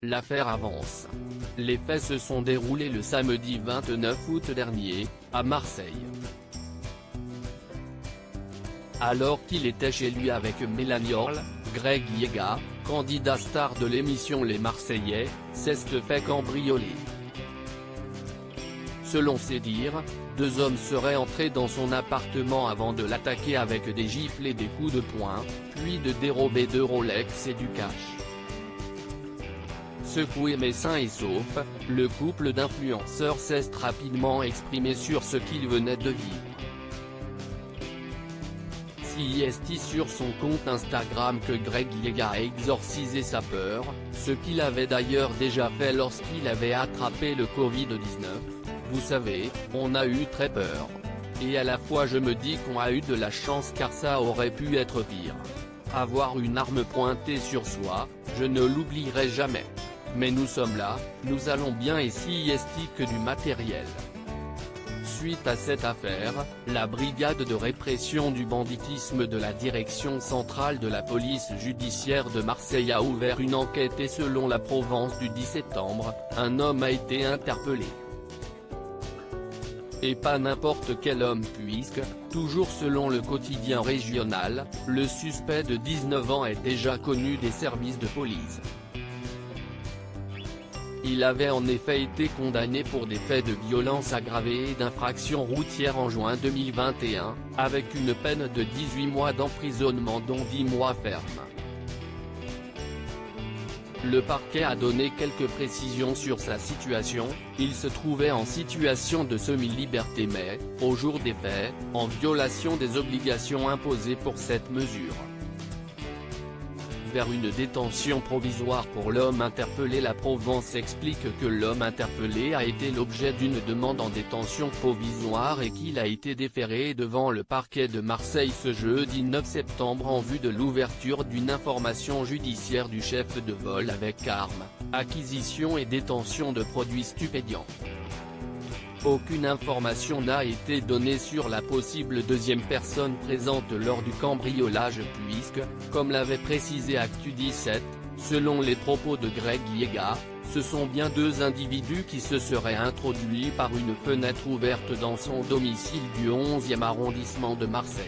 L'affaire avance. Les faits se sont déroulés le samedi 29 août dernier, à Marseille. Alors qu'il était chez lui avec Mélanie Orle, Greg Yega, candidat star de l'émission Les Marseillais, s'est fait cambrioler. Selon ses dires, deux hommes seraient entrés dans son appartement avant de l'attaquer avec des gifles et des coups de poing, puis de dérober 2 Rolex et du cash. Secoué mais sain et sauf, le couple d'influenceurs s'est rapidement exprimé sur ce qu'il venait de vivre. C'est sur son compte Instagram que Greg Yega a exorcisé sa peur, ce qu'il avait d'ailleurs déjà fait lorsqu'il avait attrapé le Covid-19. Vous savez, on a eu très peur. Et à la fois je me dis qu'on a eu de la chance car ça aurait pu être pire. Avoir une arme pointée sur soi, je ne l'oublierai jamais. Mais nous sommes là, nous allons bien et si que du matériel. Suite à cette affaire, la brigade de répression du banditisme de la direction centrale de la police judiciaire de Marseille a ouvert une enquête et selon la Provence du 10 septembre, un homme a été interpellé. Et pas n'importe quel homme puisque, toujours selon le quotidien régional, le suspect de 19 ans est déjà connu des services de police. Il avait en effet été condamné pour des faits de violence aggravée et d'infraction routière en juin 2021, avec une peine de 18 mois d'emprisonnement dont 10 mois fermes. Le parquet a donné quelques précisions sur sa situation, il se trouvait en situation de semi-liberté mais, au jour des faits, en violation des obligations imposées pour cette mesure. Vers une détention provisoire pour l'homme interpellé. La Provence explique que l'homme interpellé a été l'objet d'une demande en détention provisoire et qu'il a été déféré devant le parquet de Marseille ce jeudi 9 septembre en vue de l'ouverture d'une information judiciaire du chef de vol avec arme, acquisition et détention de produits stupéfiants. Aucune information n'a été donnée sur la possible deuxième personne présente lors du cambriolage puisque, comme l'avait précisé Actu 17, selon les propos de Greg Yega, ce sont bien 2 individus qui se seraient introduits par une fenêtre ouverte dans son domicile du 11e arrondissement de Marseille.